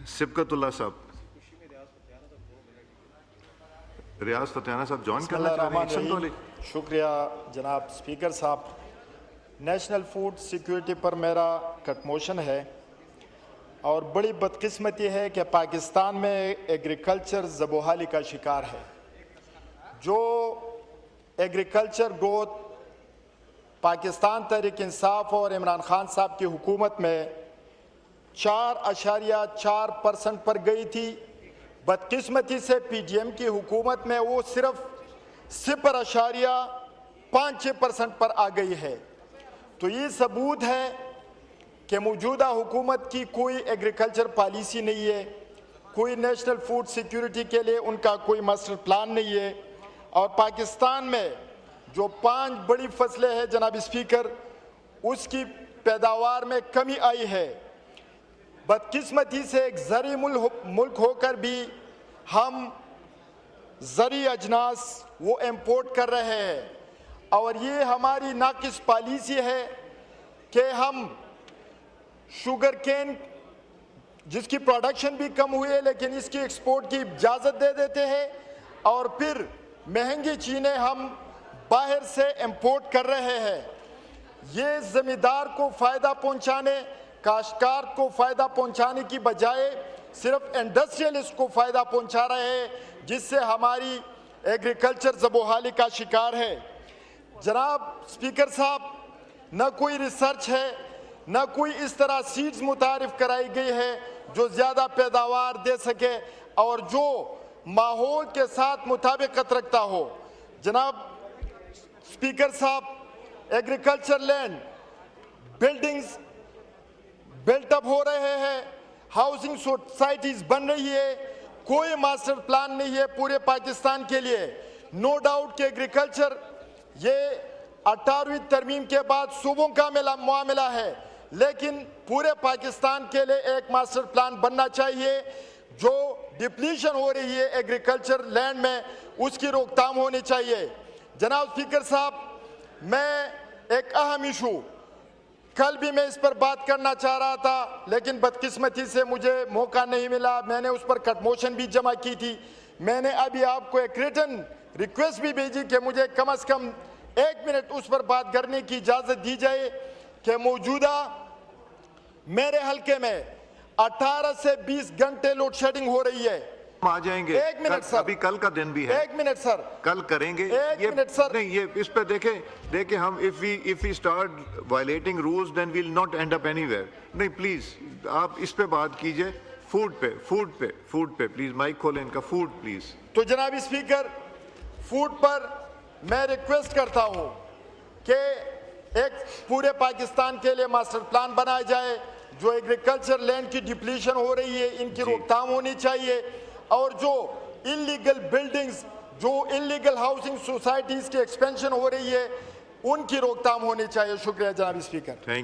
सिबकतुल्ला साहब, रियाज फतेहाना साहब ज्वाइन करना चाह रहे हैं। शुक्रिया जनाब स्पीकर साहब। नेशनल फूड सिक्योरिटी पर मेरा कट मोशन है और बड़ी बदकिस्मती है कि पाकिस्तान में एग्रीकल्चर ज़बोहाली का शिकार है। जो एग्रीकल्चर ग्रोथ पाकिस्तान तहरीक इंसाफ और इमरान खान साहब की हुकूमत में 4.4% पर गई थी, बदकिस्मती से पीडीएम की हुकूमत में वो सिर्फ 0.56% पर आ गई है। तो ये सबूत है कि मौजूदा हुकूमत की कोई एग्रीकल्चर पॉलिसी नहीं है, कोई नेशनल फूड सिक्योरिटी के लिए उनका कोई मास्टर प्लान नहीं है। और पाकिस्तान में जो 5 बड़ी फसलें हैं जनाब स्पीकर, उसकी पैदावार में कमी आई है। बदकिस्मती से एक ज़री मुल्क होकर भी हम ज़री अजनास वो इंपोर्ट कर रहे हैं और ये हमारी नाकिस पॉलिसी है कि हम शुगर केन जिसकी प्रोडक्शन भी कम हुई है लेकिन इसकी एक्सपोर्ट की इजाज़त दे देते हैं और फिर महंगी चीज़ें हम बाहर से इंपोर्ट कर रहे हैं। ये ज़मींदार को फ़ायदा पहुंचाने, काश्तकार को फ़ायदा पहुंचाने की बजाय सिर्फ इंडस्ट्रियलिस्ट को फ़ायदा पहुंचा रहे हैं, जिससे हमारी एग्रीकल्चर ज़बोहाली का शिकार है। जनाब स्पीकर साहब, न कोई रिसर्च है, न कोई इस तरह सीड्स मुतारिफ कराई गई है जो ज़्यादा पैदावार दे सके और जो माहौल के साथ मुताबिकत रखता हो। जनाब स्पीकर साहब, एग्रीकल्चर लैंड बिल्डिंग्स बिल्टअप हो रहे हैं, हाउसिंग सोसाइटीज़ बन रही है, कोई मास्टर प्लान नहीं है पूरे पाकिस्तान के लिए। नो डाउट कि एग्रीकल्चर ये 18वीं तरमीम के बाद सूबों का मामला है, लेकिन पूरे पाकिस्तान के लिए एक मास्टर प्लान बनना चाहिए। जो डिप्लीशन हो रही है एग्रीकल्चर लैंड में, उसकी रोकथाम होनी चाहिए। जनाब स्पीकर साहब, मैं एक अहम इशू कल भी मैं इस पर बात करना चाह रहा था, लेकिन बदकिस्मती से मुझे मौका नहीं मिला। मैंने उस पर कट मोशन भी जमा की थी। मैंने अभी आपको एक रिटन रिक्वेस्ट भी भेजी कि मुझे कम से कम 1 मिनट उस पर बात करने की इजाज़त दी जाए कि मौजूदा मेरे हल्के में 18 से 20 घंटे लोड शेडिंग हो रही है। हम आ जाएंगे। 1 मिनट सर, अभी कल का दिन भी है। 1 मिनट सर, कल करेंगे। 1 मिनट सर। नहीं, ये इस पे देखे हम if we start violating rules then we will not end up anywhere. नहीं, प्लीज आप इस पे बात कीजिए। फूड पे प्लीज माइक खोलें इनका। Food please. तो जनाब स्पीकर, फूड पर मैं रिक्वेस्ट करता हूं कि एक पूरे पाकिस्तान के लिए मास्टर प्लान बनाया जाए। जो एग्रीकल्चर लैंड की डिप्लीशन हो रही है, इनकी रोकथाम होनी चाहिए और जो इलीगल बिल्डिंग्स, जो इलीगल हाउसिंग सोसाइटीज़ की एक्सपेंशन हो रही है, उनकी रोकथाम होनी चाहिए। शुक्रिया जनाब स्पीकर।